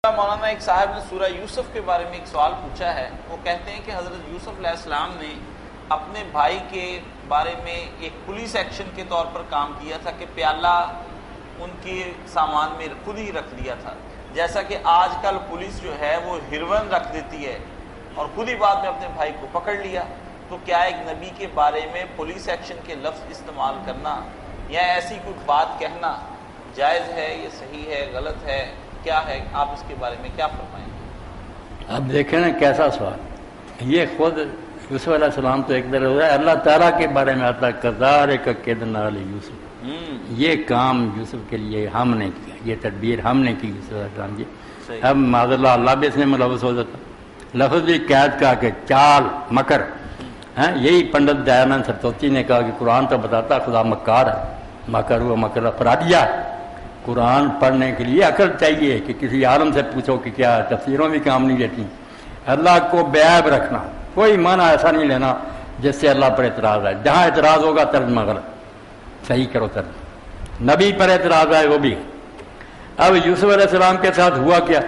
مولانا ایک صاحب نے سورہ یوسف کے بارے میں ایک سوال پوچھا ہے. وہ کہتے ہیں کہ حضرت یوسف علیہ السلام نے اپنے بھائی کے بارے میں ایک پولیس ایکشن کے طور پر کام کیا تھا کہ پیالہ ان کے سامان میں خود ہی رکھ دیا تھا، جیسا کہ آج کل پولیس جو ہے وہ ہیروئن رکھ دیتی ہے اور خود ہی بعد میں اپنے بھائی کو پکڑ لیا. تو کیا ایک نبی کے بارے میں پولیس ایکشن کے لفظ استعمال کرنا یا ایسی کوئی بات کہنا جائز ہے، یہ صحیح ہے، غلط ہے، کیا ہے؟ آپ اس کے بارے میں کیا فرمائیں گے؟ اب دیکھیں نا کیسا سوال. یہ خود یوسف علیہ السلام تو ایک طرح ہے، اللہ تعالیٰ کے بارے میں آتا ہے کذالک کدنا لیوسف، یہ کام یوسف کے لیے ہم نے کیا، یہ تدبیر ہم نے کی یوسف علیہ السلام کی. اب معاذ اللہ بھی اس میں ملوث ہو جاتا. لفظ بھی قید کا کہ چال مکر، یہی پنڈت دیانند سرتوتی نے کہا کہ قرآن تو بتاتا خدا مکار ہے، مکر ہوا مکر افرادیہ. قرآن پڑھنے کے لیے عقل چاہیے کہ کسی عالم سے پوچھو کہ کیا تفسیروں بھی کام نہیں دیتی. اللہ کو بے عیب رکھنا، کوئی معنی ایسا نہیں لینا جس سے اللہ پر اعتراض ہے. جہاں اعتراض ہوگا ترجمہ غلط، صحیح کرو ترجمہ. نبی پر اعتراض ہے وہ بھی. اب یوسف علیہ السلام کے ساتھ ہوا کیا؟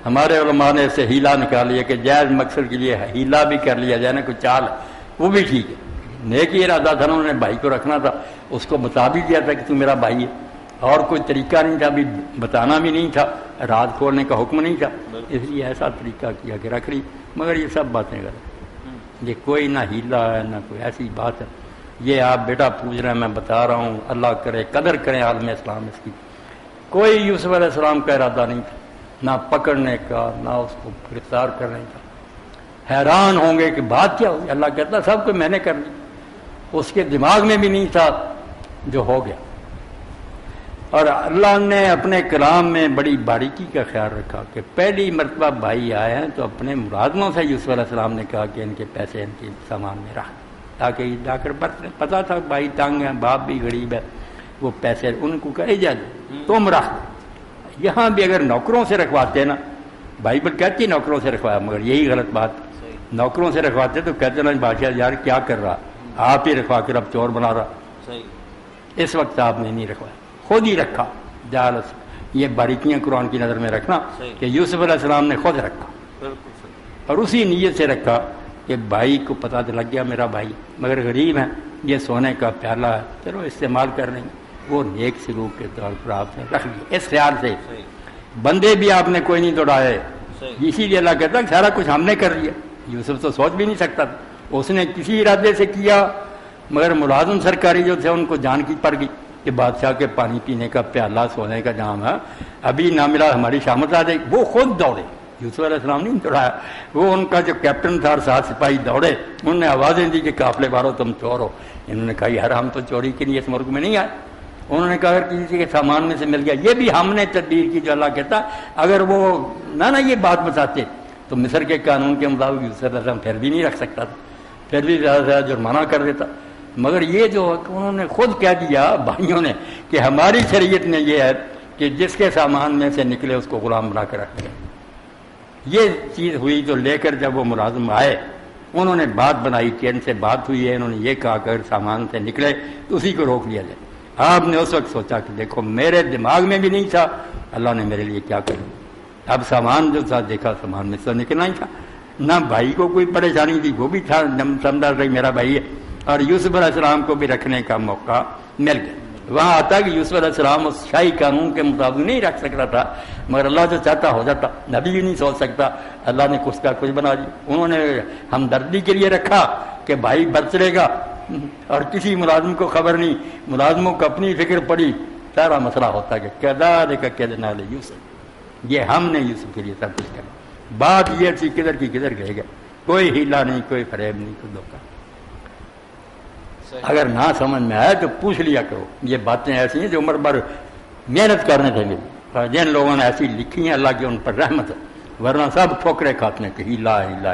ہمارے علماء نے اس سے ہیلا نکال لیا کہ جائز مقصد کے لیے ہیلا بھی کر لیا جائے نا، کوئی چال وہ بھی ٹھیک ہے. نیکی ارادہ تھا، انہوں نے بھائی کو رکھنا تھا، اس کو بتا بھی دیا تھا کہ تو میرا بھائی ہے، اور کوئی طریقہ نہیں تھا، بھی بتانا بھی نہیں تھا، راز کھولنے کا حکم نہیں تھا، اس لیے ایسا طریقہ کیا کہ رکھ لی. مگر یہ سب باتیں غلط، یہ کوئی نہ ہیلا ہے نہ کوئی ایسی بات ہے. یہ آپ بیٹا پوچھ رہے ہیں، میں بتا رہا ہوں، اللہ کرے قدر کریں عالم اسلام اس کی. کوئی یوسف علیہ السلام کا ارادہ نہیں تھا، نہ پکڑنے کا نہ اس کو گرفتار کرنے کا. حیران ہوں گے کہ بات کیا ہوگی. اللہ کہتا سب کو میں نے کر لی، اس کے دماغ میں بھی نہیں تھا جو ہو گیا. اور اللہ نے اپنے کلام میں بڑی باریکی کا خیال رکھا کہ پہلی مرتبہ بھائی آئے ہیں تو اپنے ملازموں سے یوسف علیہ السلام نے کہا کہ ان کے پیسے ان کے سامان میں رکھ، تاکہ یہ جا کر پتہ تھا بھائی تنگ ہیں، باپ بھی غریب ہے، وہ پیسے ان کو کہے جا تم رکھ. یہاں بھی اگر نوکروں سے رکھواتے نا، بائبل کہتی نوکروں سے رکھوایا، مگر یہی غلط بات. نوکروں سے رکھواتے تو کہتے نا بادشاہ یار کیا کر رہا، آپ ہی رکھوا کر اب چور بنا رہا. اس وقت آپ نے نہیں رکھوایا، خود ہی رکھا. جالس یہ باریکیاں قرآن کی نظر میں رکھنا کہ یوسف علیہ السلام نے خود رکھا، اور اسی نیت سے رکھا کہ بھائی کو پتہ تو لگ گیا میرا بھائی مگر غریب ہے، یہ سونے کا پیالہ ہے، چلو استعمال کر لیں گے. وہ نیک سلوک کے طور پر آپ نے رکھ لیا اس خیال سے. بندے بھی آپ نے کوئی نہیں دوڑائے، اسی لیے اللہ کہتا کہ سارا کچھ ہم نے کر لیا. یوسف تو سوچ بھی نہیں سکتا تھا، اس نے کسی ارادے سے کیا، مگر ملازم سرکاری جو تھے ان کو جان کی پڑ گئی کہ بادشاہ کے پانی پینے کا پیالہ سونے کا جام ہے، ابھی نہ ملا ہماری شامت آ جائے. وہ خود دوڑے، یوسف علیہ السلام نہیں دوڑایا. وہ ان کا جو کیپٹن تھا اور 7 سپاہی دوڑے، انہوں نے آوازیں دی کہ قافلے والوں تم چور ہو. انہوں نے کہا یار ہم تو چوری کے لیے اس ملک میں نہیں آئے. انہوں نے کہا اگر کسی کے سامان میں سے مل گیا، یہ بھی ہم نے تدبیر کی جو اللہ کہتا. اگر وہ نہ یہ بات بتاتے تو مصر کے قانون کے مطابق یوسف علیہ السلام پھر بھی نہیں رکھ سکتا تھا، پھر بھی زیادہ سے زیادہ جرمانہ کر دیتا. مگر یہ جو انہوں نے خود کہہ دیا بھائیوں نے کہ ہماری شریعت نے یہ ہے کہ جس کے سامان میں سے نکلے اس کو غلام بنا کر رکھ دیا. یہ چیز ہوئی تو لے کر جب وہ ملازم آئے انہوں نے بات بنائی کہ ان سے بات ہوئی ہے، انہوں نے یہ کہا کہ اگر سامان سے نکلے تو اسی کو روک لیا جائے. آپ نے اس وقت سوچا کہ دیکھو میرے دماغ میں بھی نہیں تھا، اللہ نے میرے لیے کیا کرا. اب سامان جو تھا دیکھا سامان میں سے نکلنا ہی تھا، نہ بھائی کو کوئی پریشانی تھی، وہ بھی تھا سمجھدار رہی میرا بھائی ہے، اور یوسف علیہ السلام کو بھی رکھنے کا موقع مل گیا. وہاں آتا کہ یوسف علیہ السلام اس شاہی قانون کے مطابق نہیں رکھ سکتا تھا، مگر اللہ جو چاہتا ہو جاتا. نبی بھی نہیں سوچ سکتا، اللہ نے کچھ کا کچھ بنا دیا. انہوں نے ہمدردی کے لیے رکھا کہ بھائی بچ لے گا، اور کسی ملازم کو خبر نہیں، ملازموں کو اپنی فکر پڑی. سارا مسئلہ ہوتا کہ کذالک کدنا لیوسف، یہ ہم نے یوسف کے لیے سب کچھ کرا. بات یہ تھی کدھر کی کدھر رہ گیا، کوئی ہیلا نہیں، کوئی فریب نہیں، کوئی دھوکہ. اگر نہ سمجھ میں آئے تو پوچھ لیا کرو. یہ باتیں ایسی ہیں جو عمر بھر محنت کرنے تھے میری، جن لوگوں نے ایسی لکھی ہیں اللہ کی ان پر رحمت ہے، ورنہ سب ٹھوکرے کھاتے ہیں کہ ہیلا ہیلا.